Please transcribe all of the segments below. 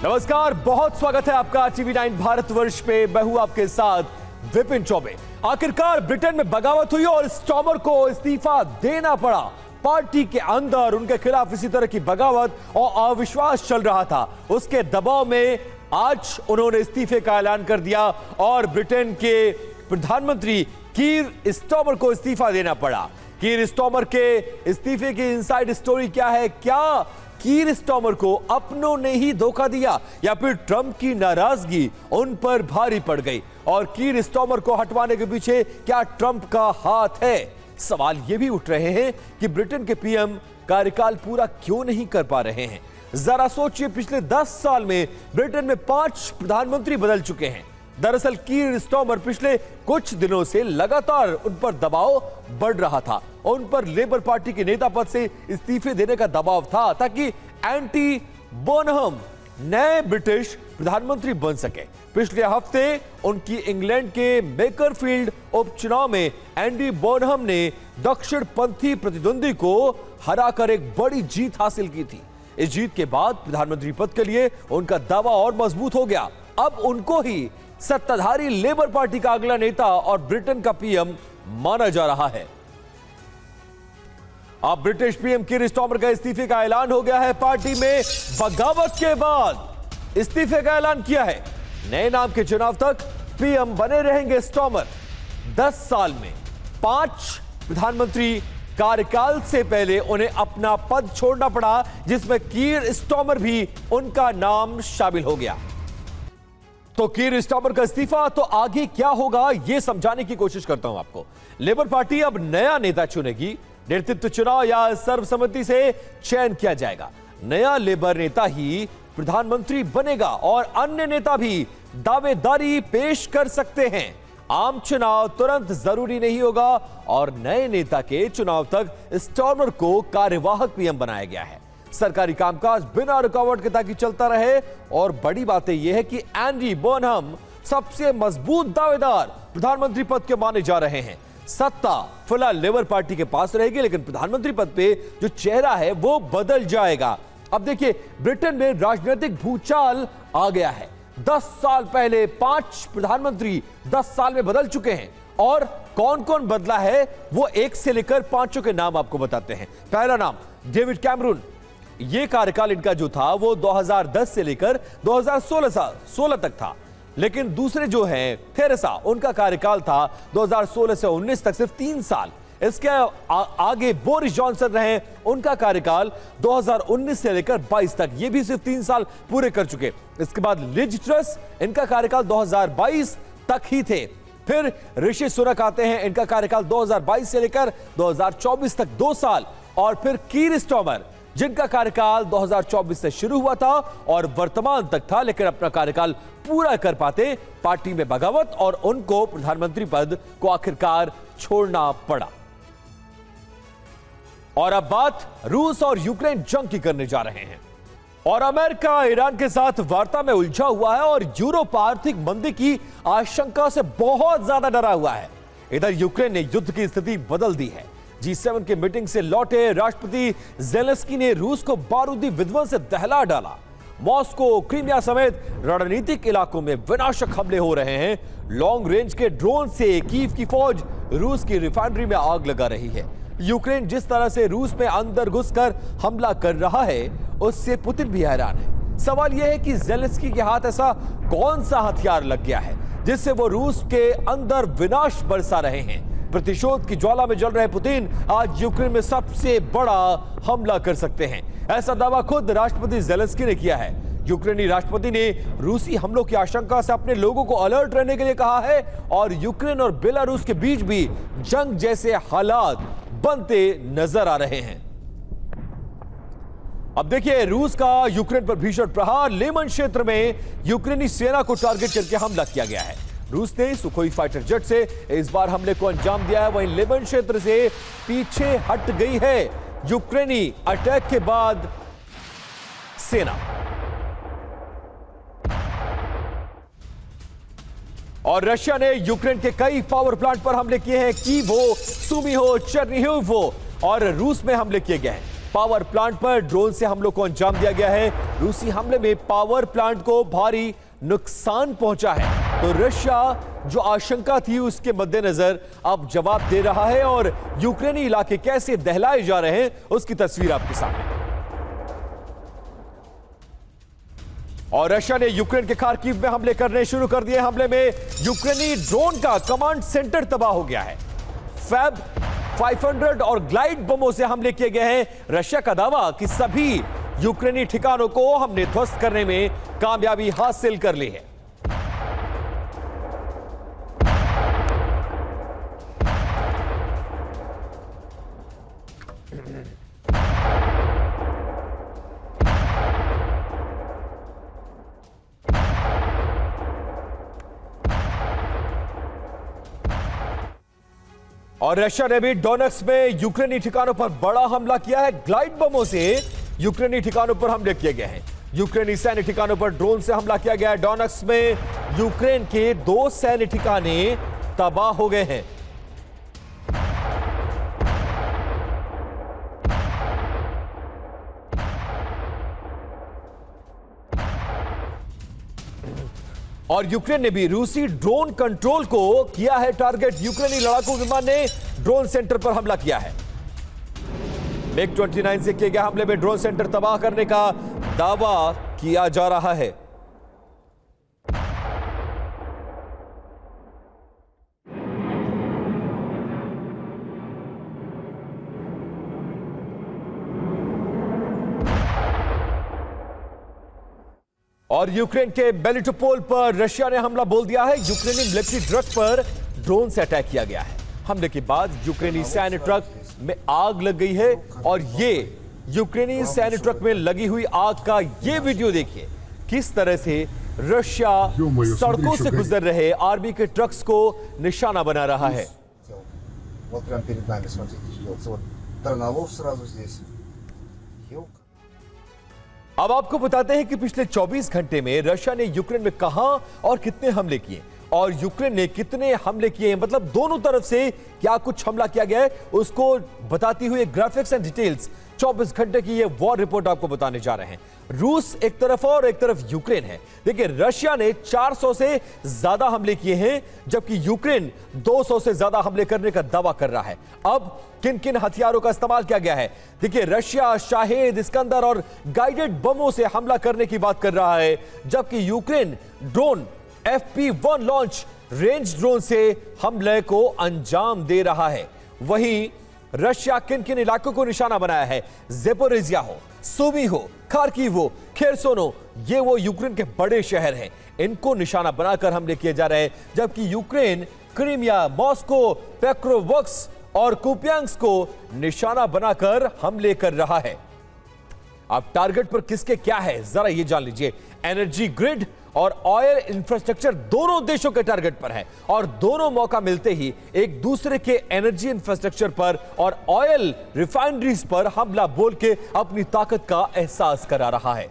नमस्कार, बहुत स्वागत है आपका TV9 भारतवर्ष पे। मैं हूं आपके साथ विपिन चौबे। आखिरकार ब्रिटेन में बगावत हुई और स्टॉमर को इस्तीफा देना पड़ा। पार्टी के अंदर उनके खिलाफ इसी तरह की बगावत और अविश्वास चल रहा था। उसके दबाव में आज उन्होंने इस्तीफे का ऐलान कर दिया और ब्रिटेन के प्रधानमंत्री कीर स्टॉमर को इस्तीफा देना पड़ा। कीर स्टॉमर के इस्तीफे की इनसाइड स्टोरी क्या है? क्या कीर स्टॉमर को अपनों ने ही धोखा दिया या फिर ट्रंप की नाराजगी उन पर भारी पड़ गई? और कीर स्टॉमर को हटवाने के पीछे क्या ट्रंप का हाथ है? सवाल यह भी उठ रहे हैं कि ब्रिटेन के पीएम कार्यकाल पूरा क्यों नहीं कर पा रहे हैं। जरा सोचिए, पिछले 10 साल में ब्रिटेन में 5 प्रधानमंत्री बदल चुके हैं। दरअसल कीर स्टॉमर पिछले कुछ दिनों से लगातार उन पर दबाव बढ़ रहा था। उन पर लेबर पार्टी के नेता पद से इस्तीफे देने का दबाव था ताकि एंडी बोनहम नए ब्रिटिश प्रधानमंत्री बन सके। पिछले हफ्ते उनकी इंग्लैंड के बेकरफील्ड उपचुनाव में एंडी बोनहम ने दक्षिणपंथी प्रतिद्वंदी को हराकर एक बड़ी जीत हासिल की थी। इस जीत के बाद प्रधानमंत्री पद के लिए उनका दावा और मजबूत हो गया। अब उनको ही सत्ताधारी लेबर पार्टी का अगला नेता और ब्रिटेन का पीएम माना जा रहा है। अब ब्रिटिश पीएम कीर स्टॉमर का इस्तीफे का ऐलान हो गया है। पार्टी में बगावत के बाद इस्तीफे का ऐलान किया है। नए नाम के चुनाव तक पीएम बने रहेंगे स्टॉमर। 10 साल में 5 प्रधानमंत्री कार्यकाल से पहले उन्हें अपना पद छोड़ना पड़ा, जिसमें कीर स्टॉमर भी उनका नाम शामिल हो गया। तो कीर स्टॉमर का इस्तीफा, तो आगे क्या होगा यह समझाने की कोशिश करता हूं आपको। लेबर पार्टी अब नया नेता चुनेगी। नेतृत्व चुनाव या सर्वसम्मति से चयन किया जाएगा। नया लेबर नेता ही प्रधानमंत्री बनेगा और अन्य नेता भी दावेदारी पेश कर सकते हैं। आम चुनाव तुरंत जरूरी नहीं होगा और नए नेता के चुनाव तक स्टॉमर को कार्यवाहक पीएम बनाया गया है। सरकारी कामकाज बिना रुकावट के ताकि चलता रहे। और बड़ी बात यह है कि एंडी बोनहम सबसे मजबूत दावेदार प्रधानमंत्री पद के माने जा रहे हैं। सत्ता फिलहाल लेबर पार्टी के पास रहेगी, लेकिन प्रधानमंत्री पद पे जो चेहरा है वो बदल जाएगा। अब देखिए, ब्रिटेन में राजनीतिक भूचाल आ गया है। 10 साल पहले 5 प्रधानमंत्री 10 साल में बदल चुके हैं। और कौन कौन बदला है वो 1 से लेकर 5 के नाम आपको बताते हैं। पहला नाम डेविड कैमरून। ये कार्यकाल इनका जो था वो 2010 से लेकर 2016 तक था। लेकिन दूसरे जो हैं थेरेसा, उनका कार्यकाल था 2016 से 19 तक, सिर्फ 3 साल। इसके आगे बोरिस जॉनसन रहे, उनका कार्यकाल 2019 से लेकर 22 तक, ये भी सिर्फ 3 साल पूरे कर चुके। इसके बाद लिज ट्रस, इनका कार्यकाल 2022 तक ही थे। फिर ऋषि सुनक आते हैं, इनका कार्यकाल 2022 से लेकर 2024 तक 2 साल। और फिर कीर स्टॉमर, जिनका कार्यकाल 2024 से शुरू हुआ था और वर्तमान तक था, लेकिन अपना कार्यकाल पूरा कर पाते पार्टी में बगावत और उनको प्रधानमंत्री पद को आखिरकार छोड़ना पड़ा। और अब बात रूस और यूक्रेन जंग की करने जा रहे हैं। और अमेरिका ईरान के साथ वार्ता में उलझा हुआ है और यूरोप आर्थिक मंदी की आशंका से बहुत ज्यादा डरा हुआ है। इधर यूक्रेन ने युद्ध की स्थिति बदल दी है। G7 के मीटिंग से लौटे राष्ट्रपति जेलेंस्की ने रूस को बारूदी विध्वंस से दहला डाला। मॉस्को, क्रीमिया समेत रणनीतिक इलाकों में विनाशक हमले हो रहे हैं। लॉन्ग रेंज के ड्रोन से कीव की फौज रूस की रिफाइनरी में आग लगा रही है। यूक्रेन जिस तरह से रूस में अंदर घुसकर हमला कर रहा है, उससे पुतिन भी हैरान है। सवाल यह है कि जेलेंस्की के हाथ ऐसा कौन सा हथियार लग गया है जिससे वो रूस के अंदर विनाश बरसा रहे हैं। प्रतिशोध की ज्वाला में जल रहे पुतिन आज यूक्रेन में सबसे बड़ा हमला कर सकते हैं। ऐसा दावा खुद राष्ट्रपति जेलेंस्की ने किया है। यूक्रेनी राष्ट्रपति ने रूसी हमलों की आशंका से अपने लोगों को अलर्ट रहने के लिए कहा है और यूक्रेन और बेलारूस के बीच भी जंग जैसे हालात बनते नजर आ रहे हैं। अब देखिए, रूस का यूक्रेन पर भीषण प्रहार। लेमन क्षेत्र में यूक्रेनी सेना को टारगेट करके हमला किया गया है। रूस ने सुखोई फाइटर जेट से इस बार हमले को अंजाम दिया है। वहीं लेबन क्षेत्र से पीछे हट गई है यूक्रेनी अटैक के बाद सेना। और रशिया ने यूक्रेन के कई पावर प्लांट पर हमले किए हैं। कीव हो, सुमी हो, चेर्निहिव हो, और रूस में हमले किए गए हैं। पावर प्लांट पर ड्रोन से हमलों को अंजाम दिया गया है। रूसी हमले में पावर प्लांट को भारी नुकसान पहुंचा है, तो रशिया जो आशंका थी उसके मद्देनजर अब जवाब दे रहा है और यूक्रेनी इलाके कैसे दहलाए जा रहे हैं उसकी तस्वीर आपके सामने। और रशिया ने यूक्रेन के खार्किव में हमले करने शुरू कर दिए। हमले में यूक्रेनी ड्रोन का कमांड सेंटर तबाह हो गया है। फैब 500 और ग्लाइड बमों से हमले किए गए हैं। रशिया का दावा कि सभी यूक्रेनी ठिकानों को हमने ध्वस्त करने में कामयाबी हासिल कर ली है। और रशिया ने भी डोनेट्स्क में यूक्रेनी ठिकानों पर बड़ा हमला किया है। ग्लाइड बमों से यूक्रेनी ठिकानों पर हमले किए गए हैं। यूक्रेनी सैन्य ठिकानों पर ड्रोन से हमला किया गया है। डोनेट्स्क में यूक्रेन के 2 सैन्य ठिकाने तबाह हो गए हैं। और यूक्रेन ने भी रूसी ड्रोन कंट्रोल को किया है टारगेट। यूक्रेनी लड़ाकू विमान ने ड्रोन सेंटर पर हमला किया है। MiG-29 से किए गए हमले में ड्रोन सेंटर तबाह करने का दावा किया जा रहा है। और यूक्रेन के मेलिटोपोल पर रशिया ने हमला बोल दिया है। यूक्रेनी मिलिट्री ट्रक पर ड्रोन से अटैक किया गया है। हमले के बाद यूक्रेनी सैन्य ट्रक में आग लग गई है और ये यूक्रेनी सैन्य ट्रक में लगी हुई आग का ये वीडियो देखिए, किस तरह से रशिया सड़कों से गुजर रहे आर्मी के ट्रक्स को निशाना बना रहा है। Вот прямо перед нами, смотрите, делается. Вот Тарнавов сразу здесь. Елка. अब आपको बताते हैं कि पिछले 24 घंटे में रशिया ने यूक्रेन में कहां और कितने हमले किए और यूक्रेन ने कितने हमले किए हैं, मतलब दोनों तरफ से क्या कुछ हमला किया गया है उसको बताती हुई ग्राफिक्स एंड डिटेल्स 24 घंटे की ये वॉर रिपोर्ट आपको बताने जा रहे हैं। रूस एक तरफ और एक तरफ यूक्रेन है। देखिए, रशिया ने 400 से ज्यादा हमले किए हैं जबकि यूक्रेन 200 से ज्यादा हमले करने का दावा कर रहा है। अब किन किन हथियारों का इस्तेमाल किया गया है देखिए, रशिया शाहेद, इस्कंदर और गाइडेड बमों से हमला करने की बात कर रहा है जबकि Ukraine drone FP1 launch range drone से हमले को अंजाम दे रहा है। वहीं रशिया किन किन इलाकों को निशाना बनाया है, ज़ेपोरिजिया हो, सुमी हो, खार्किव हो, खेरसोन हो, ये वो यूक्रेन के बड़े शहर हैं, इनको निशाना बनाकर हमले किए जा रहे हैं जबकि यूक्रेन क्रीमिया, मॉस्को, पेक्रोवस्क और कुपियांस्क को निशाना बनाकर हमले कर रहा है। अब टारगेट पर किसके क्या है जरा ये जान लीजिए। एनर्जी ग्रिड और ऑयल इंफ्रास्ट्रक्चर दोनों देशों के टारगेट पर है और दोनों मौका मिलते ही एक दूसरे के एनर्जी इंफ्रास्ट्रक्चर पर और ऑयल रिफाइनरीज पर हमला बोल के अपनी ताकत का एहसास करा रहा है।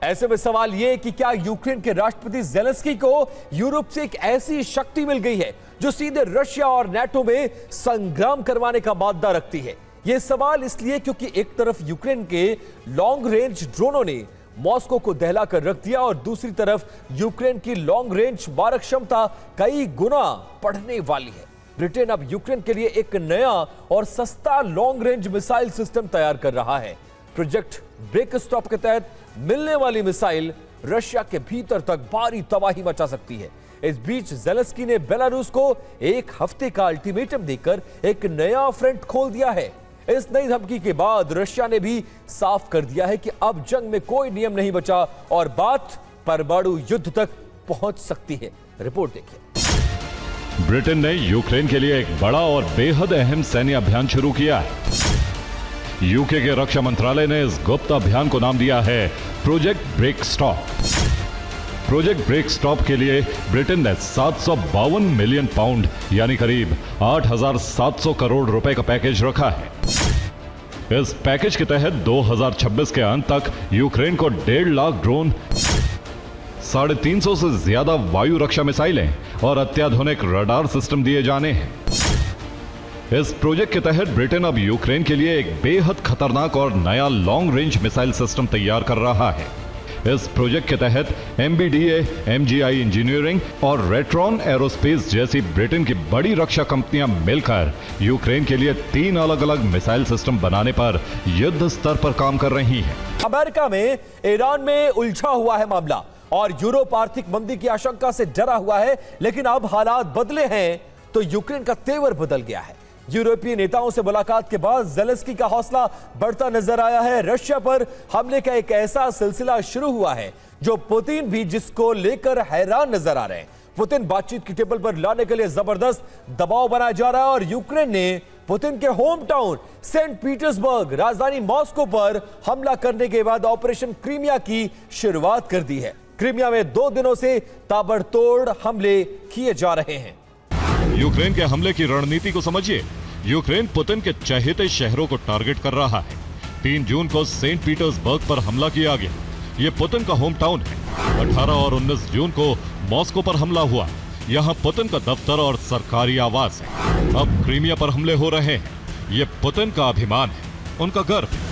ऐसे में सवाल यह कि क्या यूक्रेन के राष्ट्रपति ज़ेलेंस्की को यूरोप से एक ऐसी शक्ति मिल गई है जो सीधे रशिया और नाटो में संग्राम करवाने का मादा रखती है। यह सवाल इसलिए क्योंकि एक तरफ यूक्रेन के लॉन्ग रेंज ड्रोनों ने मॉस्को को दहला कर रख दिया और दूसरी तरफ यूक्रेन की लॉन्ग रेंज मारक क्षमता कई गुना बढ़ने वाली है। ब्रिटेन अब यूक्रेन के लिए एक नया और सस्ता लॉन्ग रेंज मिसाइल सिस्टम तैयार कर रहा है। प्रोजेक्ट ब्रेक स्टॉप के तहत मिलने वाली मिसाइल रशिया के भीतर तक भारी तबाही मचा सकती है। इस बीच ज़ेलेंस्की ने बेलारूस को एक हफ्ते का अल्टीमेटम देकर एक नया फ्रंट खोल दिया है। इस नई धमकी के बाद रशिया ने भी साफ कर दिया है कि अब जंग में कोई नियम नहीं बचा और बात परमाणु युद्ध तक पहुंच सकती है। रिपोर्ट देखिए। ब्रिटेन ने यूक्रेन के लिए एक बड़ा और बेहद अहम सैन्य अभियान शुरू किया है। यूके के रक्षा मंत्रालय ने इस गुप्त अभियान को नाम दिया है project break stop. Project break stop के लिए ब्रिटेन ने 752 मिलियन पाउंड यानी करीब 8,700 करोड़ रुपए का पैकेज रखा है। इस पैकेज के तहत 2026 के अंत तक यूक्रेन को 1.5 लाख ड्रोन, 350 से ज्यादा वायु रक्षा मिसाइलें और अत्याधुनिक रडार सिस्टम दिए जाने हैं। इस प्रोजेक्ट के तहत ब्रिटेन अब यूक्रेन के लिए एक बेहद खतरनाक और नया लॉन्ग रेंज मिसाइल सिस्टम तैयार कर रहा है। इस प्रोजेक्ट के तहत MBDA, MGI इंजीनियरिंग और रेट्रॉन एरोस्पेस जैसी ब्रिटेन की बड़ी रक्षा कंपनियां मिलकर यूक्रेन के लिए 3 अलग-अलग मिसाइल सिस्टम बनाने पर युद्ध स्तर पर काम कर रही हैं। अमेरिका में ईरान में उलझा हुआ है मामला और यूरोप आर्थिक मंदी की आशंका से डरा हुआ है, लेकिन अब हालात बदले हैं तो यूक्रेन का तेवर बदल गया है। यूरोपीय नेताओं से मुलाकात के बाद ज़ेलेंस्की का हौसला बढ़ता नजर आया है। रशिया पर हमले का एक ऐसा सिलसिला शुरू हुआ है जो पुतिन भी जिसको लेकर हैरान नजर आ रहे हैं। पुतिन बातचीत की टेबल पर लाने के लिए जबरदस्त दबाव बनाया जा रहा है और यूक्रेन ने पुतिन के होम टाउन सेंट पीटर्सबर्ग, राजधानी मॉस्को पर हमला करने के बाद ऑपरेशन क्रीमिया की शुरुआत कर दी है। क्रीमिया में 2 दिनों से ताबड़तोड़ हमले किए जा रहे हैं। यूक्रेन के हमले की रणनीति को समझिए। यूक्रेन पुतिन के चहेते शहरों को टारगेट कर रहा है। 3 जून को सेंट पीटर्सबर्ग पर हमला किया गया। यह पुतिन का होम टाउन है। 18 और 19 जून को मॉस्को पर हमला हुआ। यहां पुतिन का दफ्तर और सरकारी आवास है। अब क्रीमिया पर हमले हो रहे हैं। यह पुतिन का अभिमान है, उनका गर्व है।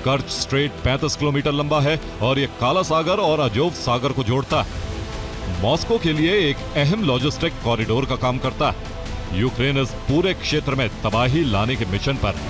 कर्च स्ट्रेट 35 किलोमीटर लंबा है और यह काला सागर और अजोव सागर को जोड़ता है। मॉस्को के लिए एक अहम लॉजिस्टिक कॉरिडोर का काम करता है। यूक्रेन इस पूरे क्षेत्र में तबाही लाने के मिशन पर है।